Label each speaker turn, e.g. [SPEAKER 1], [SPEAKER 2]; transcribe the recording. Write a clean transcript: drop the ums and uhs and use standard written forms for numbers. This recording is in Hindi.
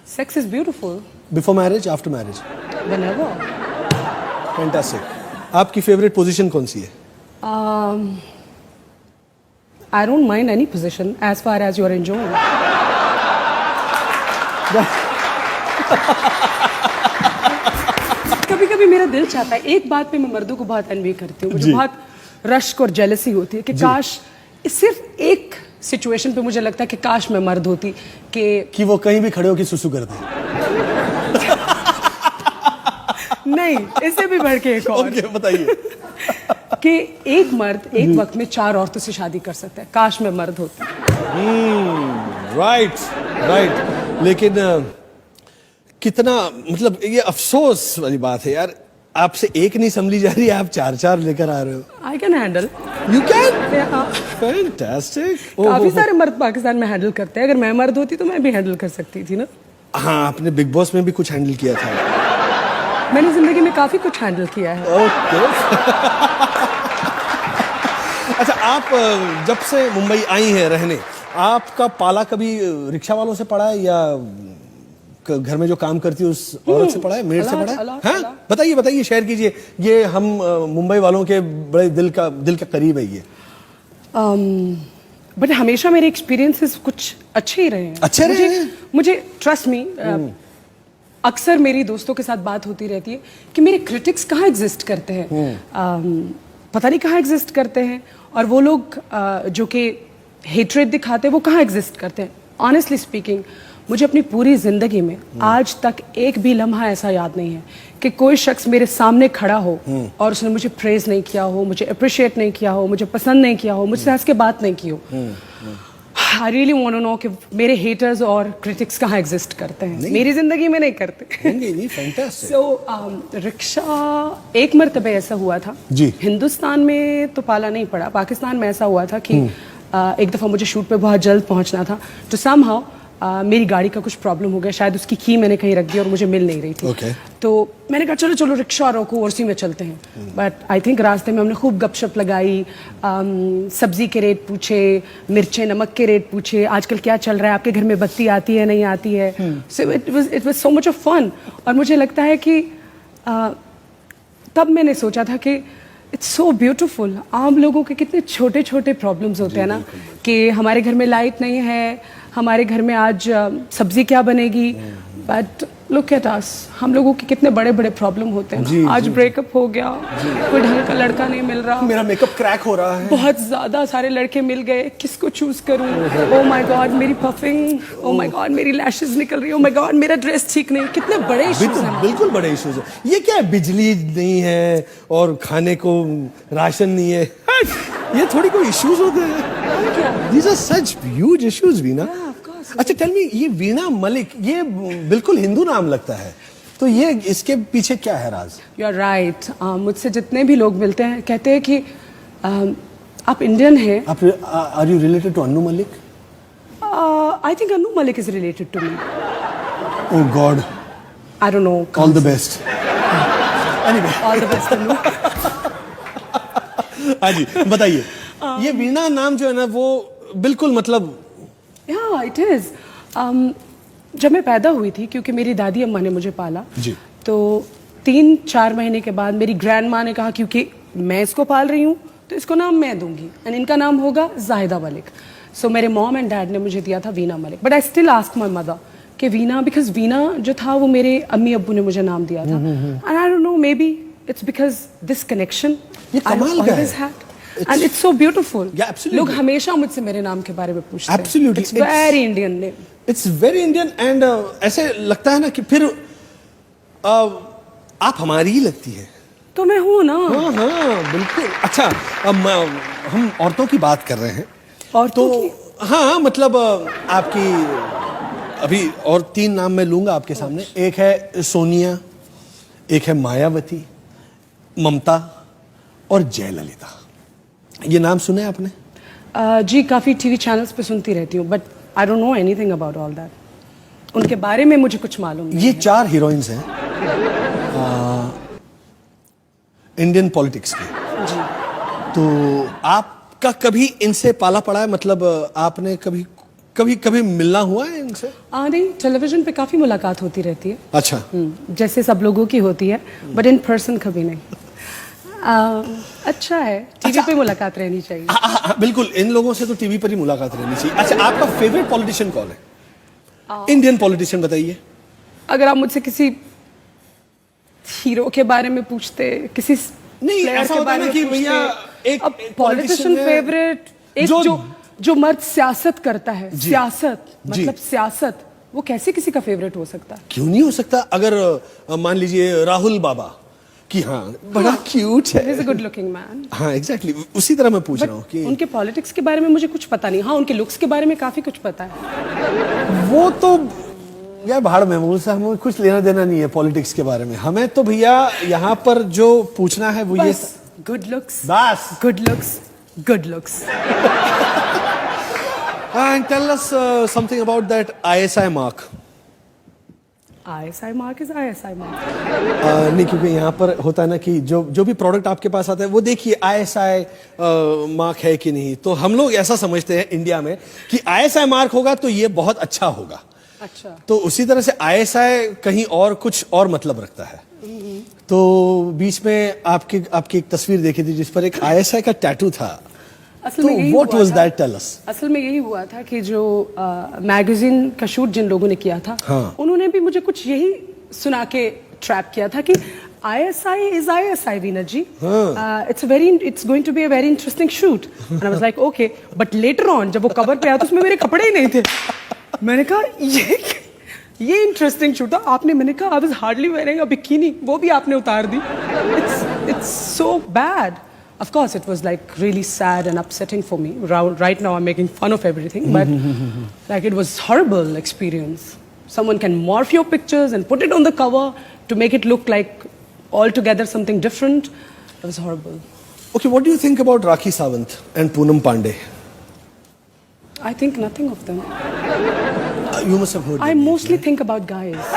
[SPEAKER 1] Sex is beautiful.
[SPEAKER 2] Before marriage, after marriage?
[SPEAKER 1] Whenever.
[SPEAKER 2] Fantastic. आपकी फेवरेट पोजीशन कौन सी है?
[SPEAKER 1] I don't mind any position as far as you're enjoying. कभी-कभी मेरा दिल चाहता है, एक बात पे मैं मर्दों को बहुत एनवी करती हूँ, मुझे बहुत रश्क और जेलसी होती है कि काश सिर्फ एक सिचुएशन पे मुझे लगता है कि काश मैं मर्द होती कि
[SPEAKER 2] वो कहीं भी खड़े होकर सुसु कर दें।
[SPEAKER 1] नहीं, इससे भी बढ़ के एक और।
[SPEAKER 2] ओके, बताइए।
[SPEAKER 1] कि एक मर्द एक वक्त में 4 औरतों से शादी कर सकता है, काश मैं मर्द होती।
[SPEAKER 2] राइट। लेकिन कितना मतलब ये अफसोस वाली बात है यार, आपसे एक नहीं संभली जा रही है, आप 4 लेकर आ रहे हो।
[SPEAKER 1] I can handle.
[SPEAKER 2] You can? Fantastic.
[SPEAKER 1] काफी सारे मर्द पाकिस्तान में हैंडल करते हैं, अगर मैं मर्द होती तो मैं भी हैंडल कर सकती थी ना।
[SPEAKER 2] हाँ, आपने बिग बॉस में भी कुछ हैंडल किया था।
[SPEAKER 1] मैंने जिंदगी में काफी कुछ हैंडल किया है।
[SPEAKER 2] ओके। अच्छा, आप जब से मुंबई आई हैं रहने, आपका पाला कभी रिक्शा वालों से पड़ा है या घर में जो काम करती है उस औरत से पड़ा है, मेड से पड़ा है? हाँ, बताइए, शेयर कीजिए। ये हम मुंबई वालों के बड़े दिल का करीब है ये।
[SPEAKER 1] बट हमेशा मेरे एक्सपीरियंसेस कुछ अच्छे ही रहे हैं।
[SPEAKER 2] अच्छे रहे हैं?
[SPEAKER 1] मुझे ट्रस्ट मी, अक्सर मेरी दोस्तों के साथ बात होती रहती है कि मेरे क्रिटिक्स कहाँ एग्जिस्ट करते हैं, पता नहीं कहाँ एग्जिस्ट करते हैं, और वो लोग जो कि हेट्रेड दिखाते हैं वो कहाँ एग्जिस्ट करते हैं। ऑनेस्टली स्पीकिंग, मुझे अपनी पूरी जिंदगी में आज तक एक भी लम्हा ऐसा याद नहीं है कि कोई शख्स मेरे सामने खड़ा हो और उसने मुझे प्रेज नहीं किया हो, मुझे अप्रिशिएट नहीं किया हो, मुझे पसंद नहीं किया हो, मुझसे हंस के बात नहीं की हो। I really want to know कि मेरे हेटर्स और क्रिटिक्स कहाँ एग्जिस्ट करते हैं। मेरी जिंदगी में नहीं करते। सो रिक्शा एक मरतबे ऐसा हुआ था
[SPEAKER 2] जी।
[SPEAKER 1] हिंदुस्तान में तो पाला नहीं पड़ा, पाकिस्तान में ऐसा हुआ था कि एक दफ़ा मुझे शूट पे बहुत जल्द पहुंचना था, तो समहाउ मेरी गाड़ी का कुछ प्रॉब्लम हो गया, शायद उसकी की मैंने कहीं रख दी और मुझे मिल नहीं रही थी।
[SPEAKER 2] okay.
[SPEAKER 1] तो मैंने कहा चलो रिक्शा रोको और उसी में चलते हैं। बट आई थिंक रास्ते में हमने खूब गपशप लगाई, सब्जी के रेट पूछे, मिर्चें नमक के रेट पूछे, आजकल क्या चल रहा है, आपके घर में बत्ती आती है नहीं आती है। So it was so much of fun. और मुझे लगता है कि तब मैंने सोचा था कि इट्स सो ब्यूटिफुल। आम लोगों के कितने छोटे छोटे प्रॉब्लम्स होते हैं ना, कि हमारे घर में लाइट नहीं है, हमारे घर में आज सब्जी क्या बनेगी, बट लुक एट अस, हम लोगों के कितने बड़े बड़े प्रॉब्लम होते हैं। आज ब्रेकअप हो गया, कोई ढंग का लड़का नहीं मिल रहा,
[SPEAKER 2] मेरा मेकअप क्रैक हो रहा है,
[SPEAKER 1] बहुत ज्यादा सारे लड़के मिल गए, किसको चूज करूं, ओ माय गॉड मेरी पफिंग, ओ माय गॉड मेरी लैशेस निकल रही है, ओ माय गॉड मेरा ड्रेस ठीक नहीं। कितने बड़े इश्यूज हैं।
[SPEAKER 2] बिल्कुल बड़े इश्यूज हैं। ये क्या है, बिजली नहीं है और खाने को राशन नहीं है, ये थोड़ी कोई इश्यूज होते हैं। These are such huge issues, Veena. अच्छा, टेल मी, ये वीणा मलिक, ये बिल्कुल हिंदू नाम लगता है, तो ये इसके पीछे क्या है राज?
[SPEAKER 1] You are right. मुझसे जितने भी लोग मिलते हैं कहते हैं कि आप इंडियन हैं।
[SPEAKER 2] Are you related to Annu Malik?
[SPEAKER 1] I think Annu Malik is related to me.
[SPEAKER 2] Oh God,
[SPEAKER 1] I don't know.
[SPEAKER 2] All the best.
[SPEAKER 1] Anyway, all the best Annu.
[SPEAKER 2] हाँ जी, बताइए। ये वीणा नाम जो है ना, वो बिल्कुल मतलब
[SPEAKER 1] या इट इज। जब मैं पैदा हुई थी, क्योंकि मेरी दादी अम्मा ने मुझे पाला
[SPEAKER 2] जी,
[SPEAKER 1] तो 3-4 महीने के बाद मेरी ग्रैंड माँ ने कहा क्योंकि मैं इसको पाल रही हूँ तो इसको नाम मैं दूंगी, एंड इनका नाम होगा जाहिदा मलिक। सो मेरे मॉम एंड डैड ने मुझे दिया था Veena Malik, but I still ask my mother कि वीणा, बिकॉज वीणा जो था वो मेरे अम्मी अब्बू ने मुझे नाम दिया था, and I don't no, may be it's because this connection I always had, and it's so beautiful.
[SPEAKER 2] Yeah, absolutely.
[SPEAKER 1] लोग हमेशा मुझसे मेरे नाम के बारे में पूछते हैं।
[SPEAKER 2] Absolutely.
[SPEAKER 1] It's very Indian name.
[SPEAKER 2] It's very Indian and ऐसे लगता है ना कि फिर आप हमारी ही लगती है।
[SPEAKER 1] तो मैं हूँ ना।
[SPEAKER 2] हाँ, बिल्कुल। अच्छा, अब हम औरतों की बात कर रहे हैं,
[SPEAKER 1] औरतों
[SPEAKER 2] तो
[SPEAKER 1] की?
[SPEAKER 2] हाँ, मतलब आपकी अभी और 3 नाम मैं लूंगा आपके सामने। एक है सोनिया, एक है मायावती, ममता और जयललिता। ये नाम सुने आपने?
[SPEAKER 1] जी, काफी टीवी चैनल्स पे सुनती रहती हूँ, but I don't know anything about all that. उनके बारे में मुझे कुछ मालूम नहीं।
[SPEAKER 2] ये 4 हीरोइंस हैं इंडियन पॉलिटिक्स की
[SPEAKER 1] जी।
[SPEAKER 2] तो आपका कभी इनसे पाला पड़ा है? मतलब आपने कभी कभी कभी मिलना हुआ है इनसे?
[SPEAKER 1] नहीं, टेलीविजन पे काफी मुलाकात होती रहती है।
[SPEAKER 2] अच्छा।
[SPEAKER 1] जैसे सब लोगों की होती है, बट इन पर्सन कभी नहीं। अच्छा है, टीवी पे मुलाकात रहनी चाहिए।
[SPEAKER 2] बिल्कुल, इन लोगों से तो टीवी पर ही मुलाकात रहनी चाहिए। अच्छा, आपका फेवरेट पॉलिटिशियन कौन है? इंडियन पॉलिटिशियन बताइए।
[SPEAKER 1] अगर आप मुझसे किसी हीरो के बारे में पूछते, किसी
[SPEAKER 2] नहीं,
[SPEAKER 1] player
[SPEAKER 2] ऐसा
[SPEAKER 1] के
[SPEAKER 2] होता है
[SPEAKER 1] बारे
[SPEAKER 2] ना
[SPEAKER 1] में
[SPEAKER 2] कि भैया
[SPEAKER 1] पूछते,
[SPEAKER 2] एक
[SPEAKER 1] अब
[SPEAKER 2] politician
[SPEAKER 1] पॉलिटिशियन
[SPEAKER 2] है,
[SPEAKER 1] फेवरेट, एक जो मर्द सियासत करता है,
[SPEAKER 2] जी।
[SPEAKER 1] सियासत
[SPEAKER 2] जी।
[SPEAKER 1] मतलब सियासत, वो कैसे किसी का फेवरेट हो सकता है?
[SPEAKER 2] क्यों नहीं हो सकता? अगर मान लीजिए राहुल बाबा कि हाँ बड़ा क्यूट है,
[SPEAKER 1] is a good looking man.
[SPEAKER 2] हाँ एग्जैक्टली, उसी तरह मैं पूछ रहा हूँ कि
[SPEAKER 1] उनके पॉलिटिक्स के बारे में मुझे कुछ पता नहीं। हाँ, उनके लुक्स के बारे में काफी कुछ पता है।
[SPEAKER 2] वो तो यार भाड़ में, मुझसे हमें कुछ लेना देना नहीं है पॉलिटिक्स के बारे में। हमें तो भैया यहाँ पर जो पूछना है वो ये
[SPEAKER 1] गुड लुक्स,
[SPEAKER 2] बस।
[SPEAKER 1] Good looks, good looks.
[SPEAKER 2] And tell us something about that ISI mark.
[SPEAKER 1] ISI mark is ISI mark.
[SPEAKER 2] नहीं, क्योंकि यहाँ पर होता है ना कि जो भी प्रोडक्ट आपके पास आता है वो देखिए ISI मार्क है कि नहीं। तो हम लोग ऐसा समझते हैं इंडिया में कि ISI मार्क होगा तो ये बहुत अच्छा होगा।
[SPEAKER 1] अच्छा।
[SPEAKER 2] तो उसी तरह से ISI कहीं और कुछ और मतलब रखता है। तो बीच में आपकी एक तस्वीर देखी थी जिस पर एक ISI का टैटू था।
[SPEAKER 1] असल
[SPEAKER 2] तो
[SPEAKER 1] में यही
[SPEAKER 2] व्हाट
[SPEAKER 1] हुआ
[SPEAKER 2] वाज
[SPEAKER 1] था।
[SPEAKER 2] That, tell us.
[SPEAKER 1] असल में यही हुआ था कि जो मैगजीन का शूट जिन लोगों ने किया था,
[SPEAKER 2] हाँ।
[SPEAKER 1] उन्होंने भी मुझे कुछ यही सुना के ट्रैप किया था कि ISI is ISI, Veena ji. It's going to be a very interesting shoot. And I was like, okay. But later on, जब वो कवर पे आया तो उसमें मेरे कपड़े ही नहीं थे। मैंने कहा ये इंटरेस्टिंग शूट था आपने। मैंने कहा I was hardly wearing a bikini, वो भी आपने उतार दी। It's so bad. Of course, it was like really sad and upsetting for me. Right now, I'm making fun of everything, but like it was horrible experience. Someone can morph your pictures and put it on the cover to make it look like altogether something different. It was horrible.
[SPEAKER 2] Okay, what do you think about Rakhi Sawant and Poonam Pandey?
[SPEAKER 1] I think nothing of them.
[SPEAKER 2] You must have heard.
[SPEAKER 1] I mostly think about guys.